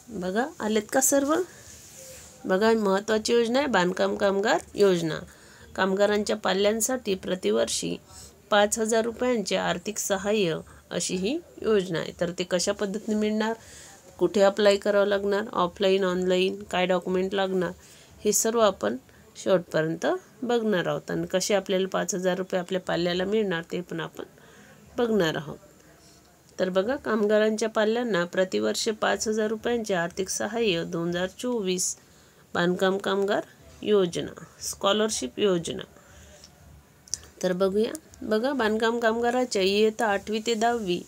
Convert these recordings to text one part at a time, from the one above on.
बघा आलेत का सर्व। बघा महत्त्वाची योजना आहे बांधकाम कामगार योजना। कामगारांच्या पाल्यांसाठी प्रतिवर्षी 5,000 रुपयांचे आर्थिक सहाय्य अशी ही योजना आहे। तर ते कशा पद्धतीने मिळणार, कुठे अप्लाय करावं लागणार, ऑफलाईन ऑनलाईन, काय डॉक्युमेंट लागणार, हे सर्व आपण शेवटपर्यंत बघणार आहोत। आणि कसे आपल्याला 5,000 रुपये आपल्या पाल्याला मिळणार ते पण आपण बघणार आहोत। तर बघा कामगारांच्या पाल्यांना प्रतिवर्ष 5,000 रुपयांचे आर्थिक सहाय्य 2024 बांधकाम कामगार योजना स्कॉलरशिप योजना। तर बघूया। बघा बांधकाम कामगाराच्या इयत्ता 8वी ते 10वी,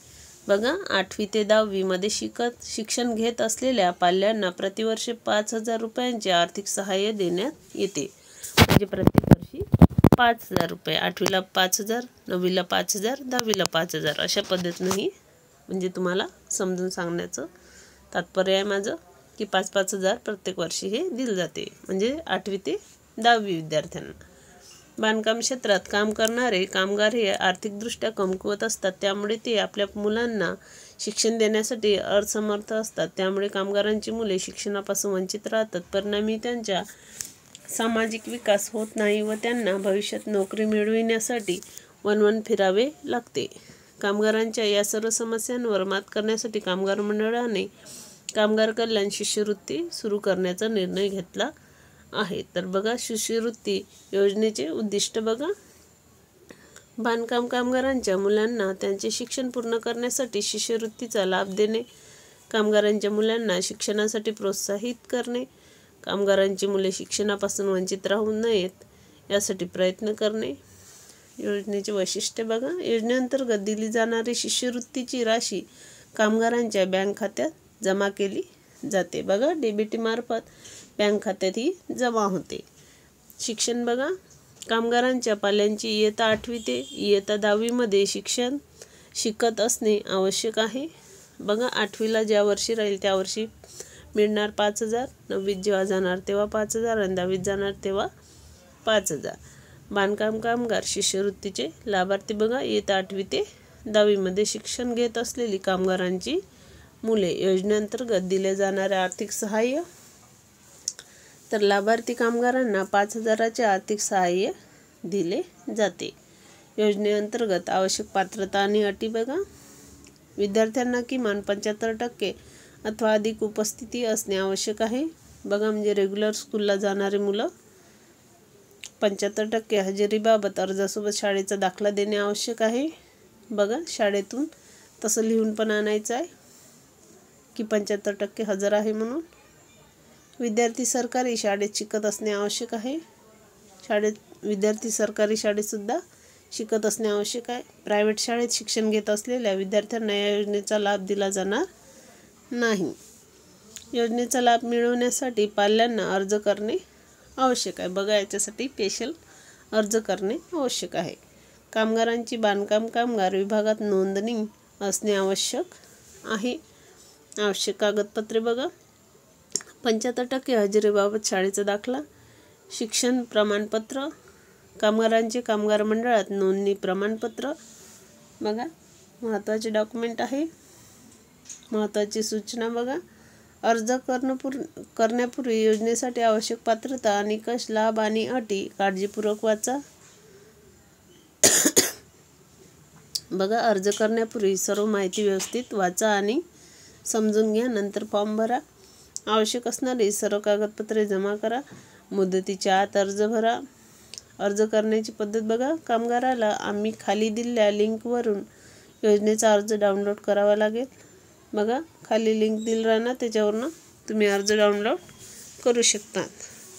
बघा 8वी ते 10वी मध्ये शिक्षण घेत असलेल्या पाल्यांना प्रतिवर्ष 5,000 रुपयांचे आर्थिक सहाय्य देण्यात येते। म्हणजे प्रत्येक वर्षी 5,000 रुपये, 8वीला 5,000, 9वीला 5,000, 10वीला 5,000 अशा पद्धतीनेही म्हणजे तुम्हाला समजून सांगण्याचं तात्पर्य आहे माझं की 5,000 प्रत्येक वर्षी हे दिले जाते म्हणजे 8वी ते 10वी विद्यार्थ्यांना। बांधकाम क्षेत्रात काम करणारे कामगार हे आर्थिकदृष्ट्या कमकुवत असतात, त्यामुळे ते आपल्या मुलांना शिक्षण देण्यासाठी असमर्थ असतात। त्यामुळे कामगारांची मुले शिक्षणापासून वंचित राहतात, परिणामी त्यांचा सामाजिक विकास होत नाही व त्यांना भविष्यात नोकरी मिळविण्यासाठी वणवण फिरावे लागते। कामगारांच्या या सर्व समस्यांवर मात करण्यासाठी कामगार मंडळाने कामगार कल्याण शिष्यवृत्ती सुरू करण्याचा निर्णय घेतला आहे। तर बघा शिष्यवृत्ती योजनेचे उद्दिष्ट बघा, बांधकाम कामगारांच्या मुलांना त्यांचे शिक्षण पूर्ण करण्यासाठी शिष्यवृत्तीचा लाभ देणे, कामगारांच्या मुलांना शिक्षणासाठी प्रोत्साहित करणे, कामगारांची मुले शिक्षणापासून वंचित राहू नयेत यासाठी प्रयत्न करणे। योजनेचे वैशिष्ट्य बघा, योजनेअंतर्गत दिली जाणारी शिष्यवृत्तीची राशी कामगारांच्या बँक खात्यात जमा केली जाते। बघा डीबीटी मार्फत बँक खात्यात ही जमा होते। शिक्षण बघा, कामगारांच्या पाल्यांची इयत्ता 8वी ते इयत्ता 10वी मध्ये शिक्षण शिकत असणे आवश्यक आहे। बघा 8वीला ज्या वर्षी राहील त्या वर्षी मिळणार 5,000, 9वीत जेव्हा जाणार तेव्हा 5,000 आणि 10वीत जाणार तेव्हा 5,000। बांधकाम कामगार शिष्यवृत्तीचे लाभार्थी बघा, इयत्ता 8वी ते 10वी मध्ये शिक्षण घेत असलेली कामगारांची मुले। योजनेअंतर्गत दिले जाणारे आर्थिक सहाय्य, तर लाभार्थी कामगारांना 5,000चे आर्थिक सहाय्य दिले जाते। योजनेअंतर्गत आवश्यक पात्रता आणि अटी बघा, विद्यार्थ्यांना किमान 75% अथवा अधिक उपस्थिती असणे आवश्यक आहे। बघा म्हणजे रेग्युलर स्कूलला जाणारी मुलं 75% हजेरीबाबत अर्जासोबत शाळेचा दाखला देणे आवश्यक आहे। बघा शाळेतून तसं लिहून पण आणायचं आहे की 75% हजर आहे म्हणून। विद्यार्थी सरकारी शाळेत शिकत असणे आवश्यक आहे। विद्यार्थी सरकारी शाळेतसुद्धा शिकत असणे आवश्यक आहे। प्रायव्हेट शाळेत शिक्षण घेत असलेल्या विद्यार्थ्यांना या योजनेचा लाभ दिला जाणार नाही। योजनेचा लाभ मिळवण्यासाठी पाल्यांना अर्ज करणे आवश्यक आहे। बघा याच्यासाठी स्पेशल अर्ज करणे आवश्यक आहे। कामगारांची बांधकाम कामगार विभागात नोंदणी असणे आवश्यक आहे। आवश्यक कागदपत्रे बघा, 75% हजेरीबाबत शाळेचा दाखला, शिक्षण प्रमाणपत्र, कामगारांचे कामगार मंडळात नोंदणी प्रमाणपत्र। बघा महत्त्वाचे डॉक्युमेंट आहे। महत्त्वाची सूचना बघा, अर्ज करण्यापूर्वी योजनेसाठी आवश्यक पात्रता, निकष, लाभ आणि अटी काळजीपूर्वक वाचा। बघा अर्ज करण्यापूर्वी सर्व माहिती व्यवस्थित वाचा आणि समजून घ्या, नंतर फॉर्म भरा। आवश्यक असणारी सर्व कागदपत्रे जमा करा, मुदतीच्या आत अर्ज भरा। अर्ज करण्याची पद्धत बघा, कामगाराला आम्ही खाली दिलेल्या लिंकवरून योजनेचा अर्ज डाउनलोड करावा लागेल। बघा खाली लिंक दिली राहणार, त्याच्यावरून तुम्ही अर्ज डाउनलोड करू शकता।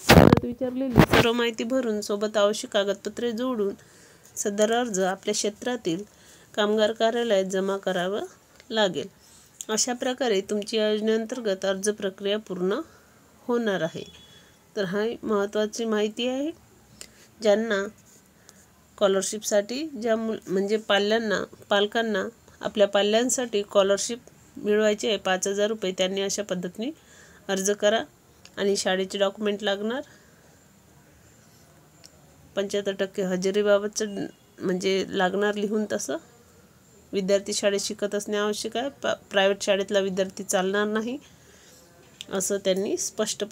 परत विचारलेली सर्व माहिती भरून सोबत आवश्यक कागदपत्रे जोडून सदर अर्ज आपल्या क्षेत्रातील कामगार कार्यालयात जमा करावा लागेल। अशा प्रकारे तुमची योजनेअंतर्गत अर्ज प्रक्रिया पूर्ण होणार आहे। तर हा महत्त्वाची माहिती आहे। ज्यांना स्कॉलरशिपसाठी म्हणजे पालकांना आपल्या पाल्यांसाठी स्कॉलरशिप मिळवायची आहे 5,000 रुपये, त्यांनी अशा पद्धतीने अर्ज करा। आणि शाळेचे डॉक्युमेंट लागणार, 75% हजेरीबाबतचं म्हणजे लागणार लिहून तसं। विद्यार्थी शाळेत शिकत असणे आवश्यक आहे, प्रायव्हेट शाळेतला विद्यार्थी चालणार नाही। असं त्यांनी स्पष्ट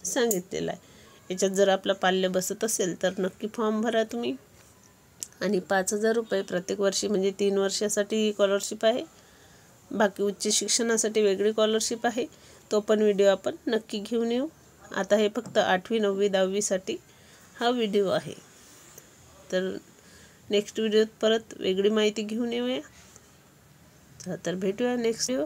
सांगितलेलं आहे. याच्यात जर आपलं पाल्य बसत असेल तर नक्की फॉर्म भरा तुम्ही. आणि 5,000 रुपये प्रत्येक वर्षी म्हणजे 3 वर्षासाठी स्कॉलरशिप आहे. बाकी उच्च शिक्षणासाठी वेगळी स्कॉलरशिप आहे. तो पण व्हिडिओ आपण नक्की घेऊन येऊ. आता हे फक्त 8वी 9वी 10वीसाठी हा व्हिडिओ आहे. तर नेक्स्ट व्हिडिओत परत वेगळी माहिती घेऊन येऊया. तर भेटूया नेक्स्ट व्हिडिओ.